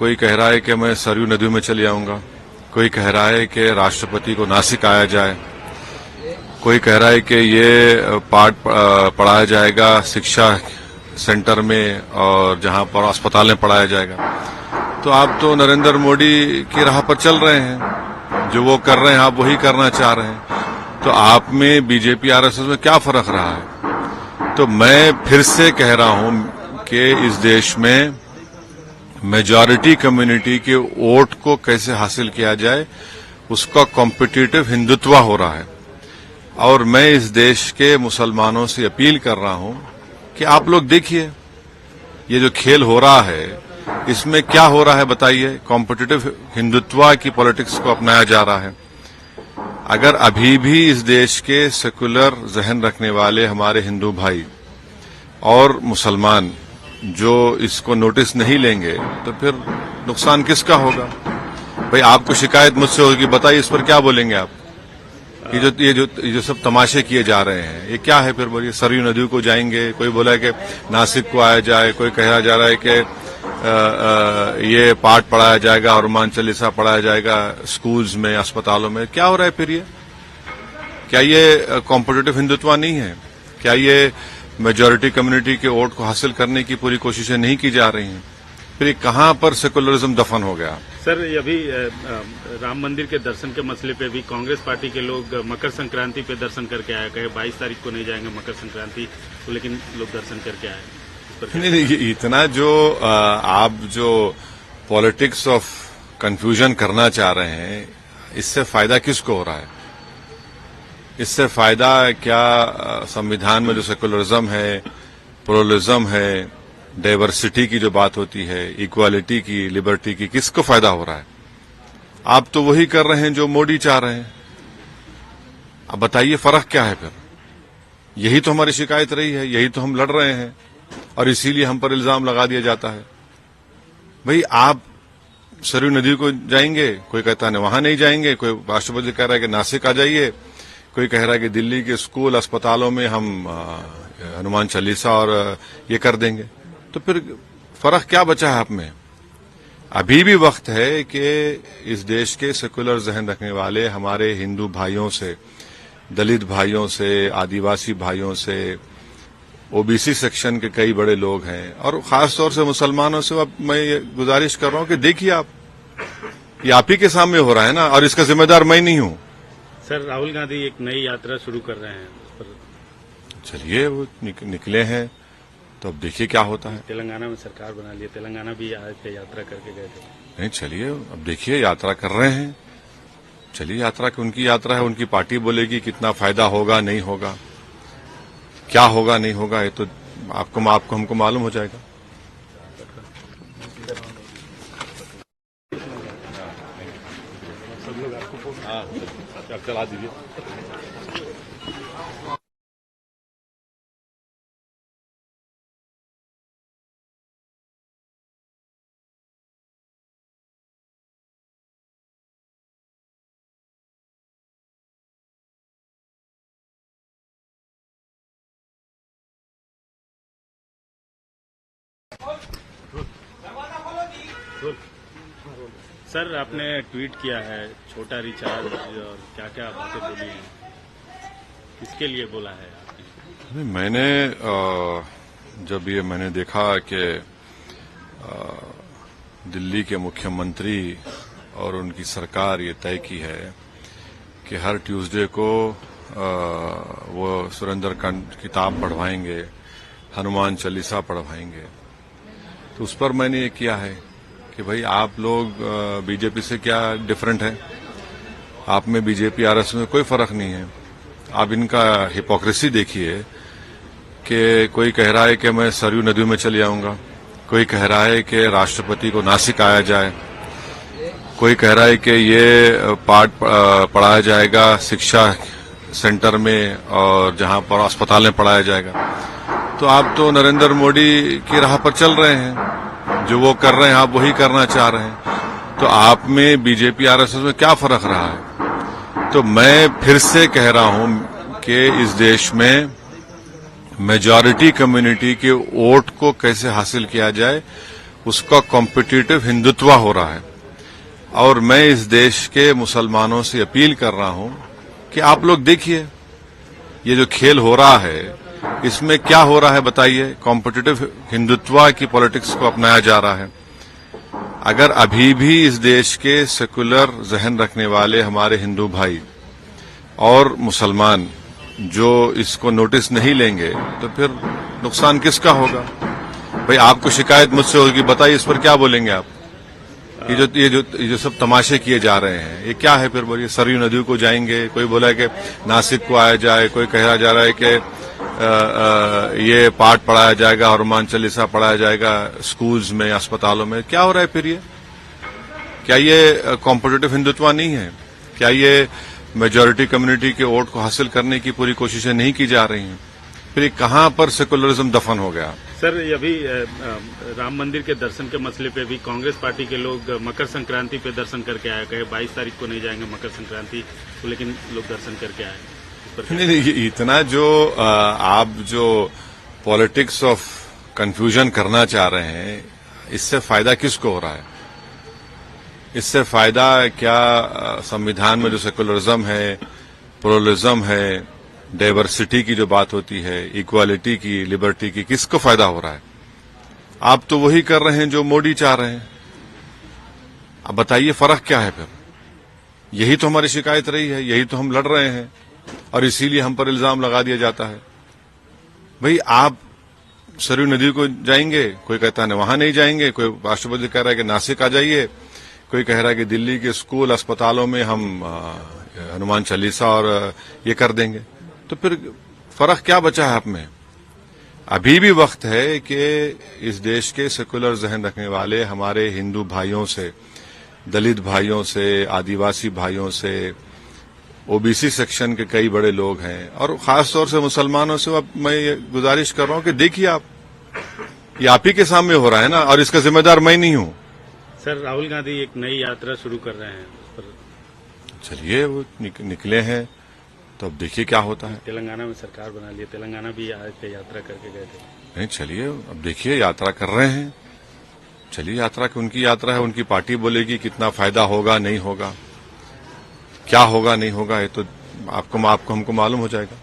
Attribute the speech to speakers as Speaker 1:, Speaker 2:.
Speaker 1: कोई कह रहा है कि मैं सरयू नदी में चले आऊंगा, कोई कह रहा है कि राष्ट्रपति को नासिक आया जाए, कोई कह रहा है कि ये पाठ पढ़ाया जाएगा शिक्षा सेंटर में और जहां पर अस्पताल में पढ़ाया जाएगा। तो आप तो नरेंद्र मोदी की राह पर चल रहे हैं, जो वो कर रहे हैं आप वही करना चाह रहे हैं। तो आप में बीजेपी आरएसएस में क्या फर्क रहा है? तो मैं फिर से कह रहा हूं कि इस देश में मेजॉरिटी कम्युनिटी के वोट को कैसे हासिल किया जाए, उसका कॉम्पिटिटिव हिंदुत्व हो रहा है। और मैं इस देश के मुसलमानों से अपील कर रहा हूं कि आप लोग देखिए, ये जो खेल हो रहा है इसमें क्या हो रहा है बताइए। कॉम्पिटिटिव हिंदुत्व की पॉलिटिक्स को अपनाया जा रहा है। अगर अभी भी इस देश के सेकुलर जहन रखने वाले हमारे हिंदू भाई और मुसलमान जो इसको नोटिस नहीं लेंगे तो फिर नुकसान किसका होगा? भाई आपको शिकायत मुझसे होगी, बताइए इस पर क्या बोलेंगे आप? ये जो सब तमाशे किए जा रहे हैं ये क्या है? फिर बोलिए सरयू नदी को जाएंगे, कोई बोला कि नासिक को आया जाए, कोई कहा जा रहा है कि ये पाठ पढ़ाया जाएगा, हनुमान चालीसा पढ़ाया जाएगा स्कूल्स में, अस्पतालों में। क्या हो रहा है फिर ये? क्या ये कॉम्पिटिटिव हिंदुत्व नहीं है? क्या ये मेजॉरिटी कम्युनिटी के वोट को हासिल करने की पूरी कोशिशें नहीं की जा रही हैं? फिर ये कहां पर सेकुलरिज्म दफन हो गया?
Speaker 2: सर, अभी राम मंदिर के दर्शन के मसले पे भी कांग्रेस पार्टी के लोग मकर संक्रांति पे दर्शन करके आए, कहे 22 तारीख को नहीं जाएंगे मकर संक्रांति तो, लेकिन लोग दर्शन करके आए।
Speaker 1: नहीं, इतना जो आप जो पॉलिटिक्स ऑफ कंफ्यूजन करना चाह रहे हैं, इससे फायदा किसको हो रहा है? इससे फायदा क्या संविधान में जो सेकुलरिज्म है, प्लुरलिज्म है, डाइवर्सिटी की जो बात होती है, इक्वालिटी की, लिबर्टी की, किसको फायदा हो रहा है? आप तो वही कर रहे हैं जो मोदी चाह रहे हैं। अब बताइए फर्क क्या है फिर? यही तो हमारी शिकायत रही है, यही तो हम लड़ रहे हैं और इसीलिए हम पर इल्जाम लगा दिया जाता है। भाई आप सरयू नदी को जाएंगे, कोई कहता है वहां नहीं जाएंगे, कोई राष्ट्रपति कह रहा है कि नासिक आ जाइए, कोई कह रहा है कि दिल्ली के स्कूल अस्पतालों में हम हनुमान चालीसा और ये कर देंगे। तो फिर फर्क क्या बचा है आप में? अभी भी वक्त है कि इस देश के सेकुलर जहन रखने वाले हमारे हिंदू भाइयों से, दलित भाइयों से, आदिवासी भाइयों से, ओबीसी सेक्शन के कई बड़े लोग हैं और खासतौर से मुसलमानों से अब मैं ये गुजारिश कर रहा हूं कि देखिए ये आप ही के सामने हो रहा है ना, और इसका जिम्मेदार मैं नहीं हूं।
Speaker 2: सर, राहुल गांधी एक नई यात्रा शुरू कर रहे हैं, उस पर
Speaker 1: चलिए वो निकले हैं तो अब देखिए क्या होता है।
Speaker 2: तेलंगाना में सरकार बना ली, तेलंगाना भी आज पे यात्रा करके गए थे।
Speaker 1: नहीं, चलिए अब देखिए, यात्रा कर रहे हैं, चलिए यात्रा की उनकी यात्रा है, उनकी पार्टी बोलेगी कितना फायदा होगा नहीं होगा, क्या होगा नहीं होगा, ये तो आपको हमको मालूम हो जाएगा। सब लोग आपको चला दीजिए।
Speaker 2: सर, आपने ट्वीट किया है छोटा रिचार्ज और क्या क्या बातें बोली हैं, किसके लिए बोला है आपने?
Speaker 1: मैंने जब ये मैंने देखा कि दिल्ली के मुख्यमंत्री और उनकी सरकार ये तय की है कि हर ट्यूसडे को वो सुरेंद्रकांड किताब पढ़वाएंगे, हनुमान चालीसा पढ़वाएंगे, तो उस पर मैंने ये किया है कि भाई आप लोग बीजेपी से क्या डिफरेंट है? आप में बीजेपी आरएसएस में कोई फर्क नहीं है। आप इनका हिपोक्रेसी देखिए कि कोई कह रहा है कि मैं सरयू नदी में चले आऊंगा, कोई कह रहा है कि राष्ट्रपति को नासिक आया जाए, कोई कह रहा है कि ये पाठ पढ़ाया जाएगा शिक्षा सेंटर में और जहां पर अस्पताल में पढ़ाया जाएगा। तो आप तो नरेंद्र मोदी की राह पर चल रहे हैं, जो वो कर रहे हैं आप वही करना चाह रहे हैं। तो आप में बीजेपी आरएसएस में क्या फर्क रहा है? तो मैं फिर से कह रहा हूं कि इस देश में मेजॉरिटी कम्युनिटी के वोट को कैसे हासिल किया जाए, उसका कॉम्पिटिटिव हिंदुत्व हो रहा है। और मैं इस देश के मुसलमानों से अपील कर रहा हूं कि आप लोग देखिए, ये जो खेल हो रहा है इसमें क्या हो रहा है बताइए। कॉम्पिटिटिव हिंदुत्व की पॉलिटिक्स को अपनाया जा रहा है। अगर अभी भी इस देश के सेकुलर जहन रखने वाले हमारे हिंदू भाई और मुसलमान जो इसको नोटिस नहीं लेंगे तो फिर नुकसान किसका होगा। भाई आपको शिकायत मुझसे होगी, बताइए इस पर क्या बोलेंगे आप। ये जो सब तमाशे किए जा रहे हैं ये क्या है फिर बोलिए। सरयू नदी को जाएंगे, कोई बोला है कि नासिक को आया जाए, कोई कहा जा रहा है कि ये पाठ पढ़ाया जाएगा, हनुमान चालीसा पढ़ाया जाएगा स्कूल्स में, अस्पतालों में। क्या हो रहा है फिर ये? क्या ये कॉम्पिटिटिव हिंदुत्व नहीं है? क्या ये मेजॉरिटी कम्युनिटी के वोट को हासिल करने की पूरी कोशिशें नहीं की जा रही हैं? फिर कहां पर सेकुलरिज्म दफन हो गया?
Speaker 2: सर, अभी राम मंदिर के दर्शन के मसले पे भी कांग्रेस पार्टी के लोग मकर संक्रांति पे दर्शन करके आए। कहे 22 तारीख को नहीं जाएंगे मकर संक्रांति, तो लेकिन लोग दर्शन करके आए।
Speaker 1: नहीं, इतना जो आप जो पॉलिटिक्स ऑफ कंफ्यूजन करना चाह रहे हैं, इससे फायदा किसको हो रहा है? इससे फायदा क्या संविधान में जो सेकुलरिज्म है, प्लुरलिज्म है, डाइवर्सिटी की जो बात होती है, इक्वालिटी की, लिबर्टी की, किसको फायदा हो रहा है? आप तो वही कर रहे हैं जो मोदी चाह रहे हैं। अब बताइए फर्क क्या है फिर? यही तो हमारी शिकायत रही है, यही तो हम लड़ रहे हैं और इसीलिए हम पर इल्जाम लगा दिया जाता है। भाई आप सरयू नदी को जाएंगे, कोई कहता है वहां नहीं जाएंगे, कोई राष्ट्रपति कह रहा है कि नासिक आ जाइए, कोई कह रहा है कि दिल्ली के स्कूल अस्पतालों में हम हनुमान चालीसा और ये कर देंगे। तो फिर फर्क क्या बचा है आप में? अभी भी वक्त है कि इस देश के सेकुलर जहन रखने वाले हमारे हिंदू भाइयों से, दलित भाइयों से, आदिवासी भाइयों से, ओबीसी सेक्शन के कई बड़े लोग हैं और खासतौर से मुसलमानों से अब मैं ये गुजारिश कर रहा हूं कि देखिए आप, ये आप ही के सामने हो रहा है ना, और इसका जिम्मेदार मैं नहीं हूं।
Speaker 2: सर, राहुल गांधी एक नई यात्रा शुरू कर रहे हैं, उस पर
Speaker 1: चलिए वो निकले हैं तो अब देखिए क्या होता है।
Speaker 2: तेलंगाना में सरकार बना ली, तेलंगाना भी आज पे यात्रा करके गए थे।
Speaker 1: नहीं, चलिए अब देखिए, यात्रा कर रहे हैं, चलिए यात्रा की उनकी यात्रा है, उनकी पार्टी बोलेगी कितना फायदा होगा नहीं होगा, क्या होगा नहीं होगा, ये तो हमको मालूम हो जाएगा।